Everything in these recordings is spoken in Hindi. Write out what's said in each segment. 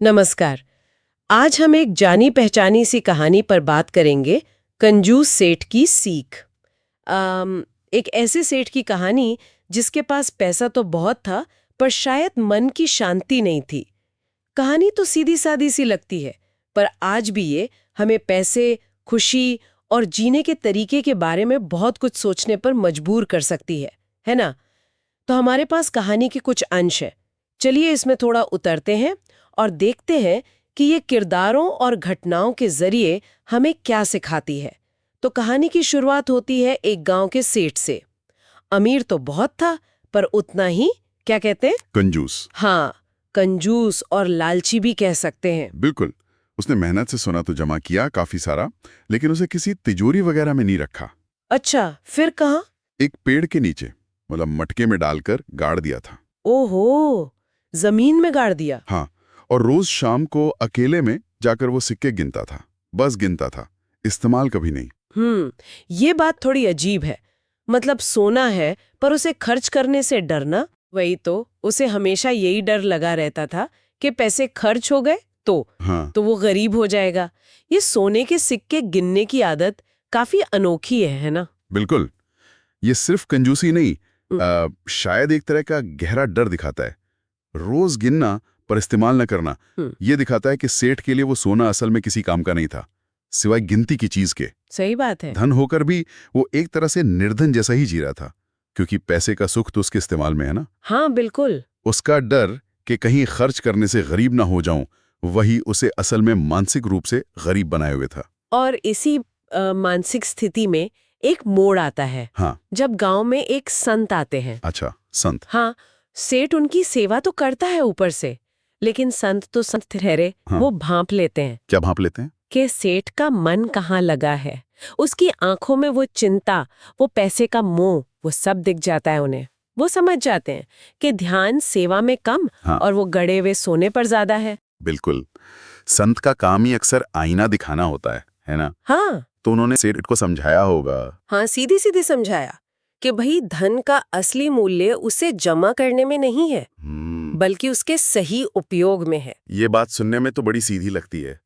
नमस्कार। आज हम एक जानी पहचानी सी कहानी पर बात करेंगे, कंजूस सेठ की सीख। एक ऐसे सेठ की कहानी जिसके पास पैसा तो बहुत था, पर शायद मन की शांति नहीं थी। कहानी तो सीधी सादी सी लगती है, पर आज भी ये हमें पैसे, खुशी और जीने के तरीके के बारे में बहुत कुछ सोचने पर मजबूर कर सकती है ना? तो हमारे पास कहानी के कुछ अंश है। चलिए इसमें थोड़ा उतरते हैं और देखते हैं कि ये किरदारों और घटनाओं के जरिए हमें क्या सिखाती है। तो कहानी की शुरुआत होती है एक गांव के सेठ से। अमीर तो बहुत था, पर उतना ही, क्या कहते हैं, कंजूस। हाँ, कंजूस और लालची भी कह सकते हैं। बिल्कुल। उसने मेहनत से सोना तो जमा किया काफी सारा, लेकिन उसे किसी तिजोरी वगैरह में नहीं रखा। अच्छा, फिर कहाँ? एक पेड़ के नीचे, मतलब मटके में डालकर गाड़ दिया था। ओहो, जमीन में गाड़ दिया। हाँ, और रोज शाम को अकेले में जाकर वो सिक्के गिनता था। बस गिनता था, इस्तेमाल कभी नहीं। ये बात थोड़ी अजीब है। मतलब सोना है, पर उसे खर्च करने से डरना। वही तो, उसे हमेशा यही डर लगा रहता था कि पैसे खर्च हो गए हाँ, तो वो गरीब हो जाएगा। ये सोने के सिक्के गिनने की आदत काफी अनोखी है ना? बिल्कुल। ये सिर्फ कंजूसी नहीं, हम्म, शायद एक तरह का गहरा डर दिखाता है। रोज गिनना पर इस्तेमाल न करना, हम्म, ये दिखाता है कि सेठ के लिए वो सोना असल में किसी काम का नहीं था, सिवाय गिनती की चीज के। सही बात है। धन होकर भी वो एक तरह से निर्धन जैसा ही जी रहा था, क्योंकि पैसे का सुख तो उसके इस्तेमाल में है ना। हाँ, बिल्कुल। उसका डर कि कहीं खर्च करने से गरीब ना हो जाऊं, वही उसे असल में मानसिक रूप से गरीब बनाए हुए था। और इसी मानसिक स्थिति में एक मोड़ आता है, हाँ। जब गांव में एक संत आते हैं। अच्छा, संत। हाँ, सेठ उनकी सेवा तो करता है ऊपर से, लेकिन संत तो संत ठहरे। हाँ। वो भांप लेते हैं क्या भांप लेते हैं? कि सेठ का मन कहाँ लगा है। उसकी आंखों में वो चिंता, वो पैसे का मोह, वो सब दिख जाता है उन्हें। वो समझ जाते हैं कि ध्यान सेवा में कम हाँ। और वो गड़े हुए सोने पर ज्यादा है। बिल्कुल। संत का काम ही अक्सर आईना दिखाना होता है ना? हाँ तो उन्होंने सेठ को समझाया होगा। हाँ, सीधी सीधी समझाया कि भाई धन का असली मूल्य उसे जमा करने में नहीं है, बल्कि उसके सही उपयोग में है। ये बात सुनने में तो बड़ी सीधी लगती है,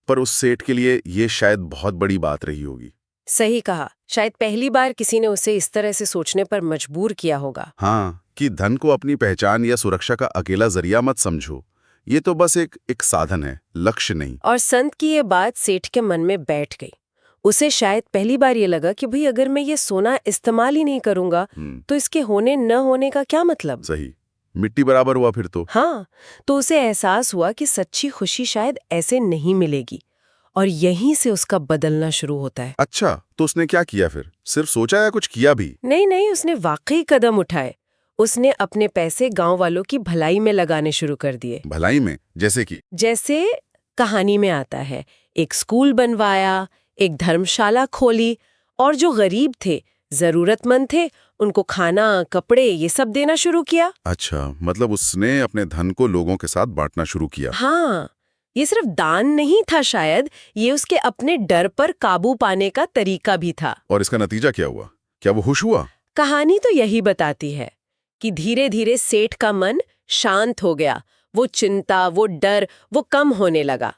पर उस सेठ के लिए ये शायद बहुत बड़ी बात रही होगी। सही कहा, शायद पहली बार किसी ने उसे इस तरह से सोचने पर मजबूर किया होगा। हाँ, कि धन को अपनी पहचान या सुरक्षा का अकेला जरिया मत समझो। ये तो बस एक साधन है, लक्ष्य नहीं। और संत की ये बात सेठ के मन में बैठ गई। उसे शायद पहली बार ये लगा कि भाई अगर मैं ये सोना इस्तेमाल ही नहीं करूंगा तो इसके होने न होने का क्या मतलब। सही, मिट्टी बराबर हुआ फिर तो। हाँ, तो उसे एहसास हुआ कि सच्ची खुशी शायद ऐसे नहीं मिलेगी, और यहीं से उसका बदलना शुरू होता है। अच्छा, तो उसने क्या किया फिर? सिर्फ सोचा या कुछ किया भी? नहीं नहीं, उसने वाकई कदम उठाए। उसने अपने पैसे गांव वालों की भलाई में लगाने शुरू कर दिए। भलाई में? जैसे कि? जैसे कहानी में आता है, एक स्कूल बनवाया, एक धर्मशाला खोली, और जो गरीब थे, जरूरतमंद थे, उनको खाना, कपड़े, ये सब देना शुरू किया। अच्छा, मतलब उसने अपने धन को लोगों के साथ बांटना शुरू किया। हाँ, ये सिर्फ दान नहीं था, शायद ये उसके अपने डर पर काबू पाने का तरीका भी था। और इसका नतीजा क्या हुआ? क्या वो खुश हुआ? कहानी तो यही बताती है कि धीरे धीरे सेठ का मन शांत हो गया। वो चिंता, वो डर, वो कम होने लगा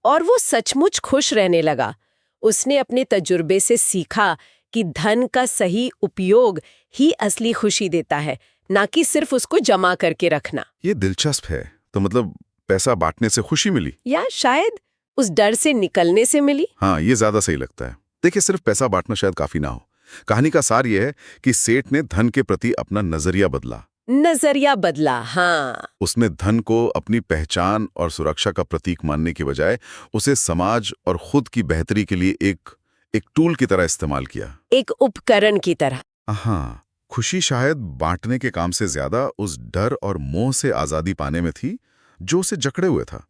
और वो सचमुच खुश रहने लगा। उसने अपने तजुर्बे से सीखा कि धन का सही उपयोग ही असली खुशी देता है, ना कि सिर्फ उसको जमा करके रखना। ये दिलचस्प है। तो मतलब पैसा बांटने से खुशी मिली? या शायद उस डर से निकलने से मिली। हाँ, ये ज्यादा सही लगता है। देखिए, सिर्फ पैसा बांटना शायद काफी ना हो। कहानी का सार यह है कि सेठ ने धन के प्रति अपना नजरिया बदला। नजरिया बदला, हाँ। उसने धन को अपनी पहचान और सुरक्षा का प्रतीक मानने की बजाय उसे समाज और खुद की बेहतरी के लिए एक टूल की तरह इस्तेमाल किया। एक उपकरण की तरह। हाँ, खुशी शायद बांटने के काम से ज्यादा उस डर और मोह से आजादी पाने में थी जो उसे जकड़े हुए था।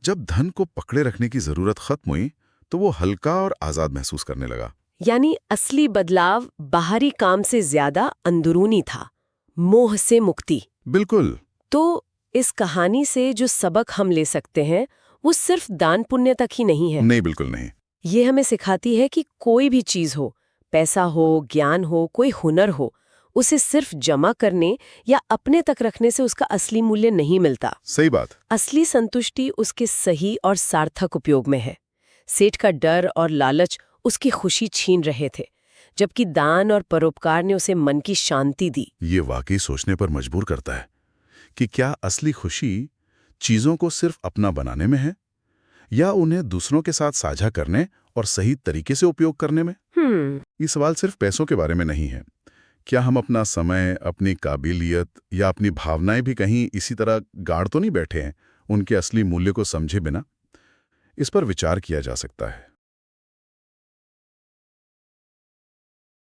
जब धन को पकड़े रखने की जरूरत खत्म हुई, तो वो हल्का और आजाद महसूस करने लगा। यानी असली बदलाव बाहरी काम से ज्यादा अंदरूनी था, मोह से मुक्ति। बिल्कुल। तो इस कहानी से जो सबक हम ले सकते हैं, वो सिर्फ दान पुण्य तक ही नहीं है। नहीं, बिल्कुल नहीं। ये हमें सिखाती है कि कोई भी चीज हो, पैसा हो, ज्ञान हो, कोई हुनर हो, उसे सिर्फ जमा करने या अपने तक रखने से उसका असली मूल्य नहीं मिलता। सही बात। असली संतुष्टि उसके सही और सार्थक उपयोग में है। सेठ का डर और लालच उसकी खुशी छीन रहे थे, जबकि दान और परोपकार ने उसे मन की शांति दी। ये वाकई सोचने पर मजबूर करता है कि क्या असली खुशी चीजों को सिर्फ अपना बनाने में है या उन्हें दूसरों के साथ साझा करने और सही तरीके से उपयोग करने में। ये सवाल सिर्फ पैसों के बारे में नहीं है। क्या हम अपना समय, अपनी काबिलियत या अपनी भावनाएं भी कहीं इसी तरह गाड़ तो नहीं बैठे हैं, उनके असली मूल्य को समझे बिना? इस पर विचार किया जा सकता है।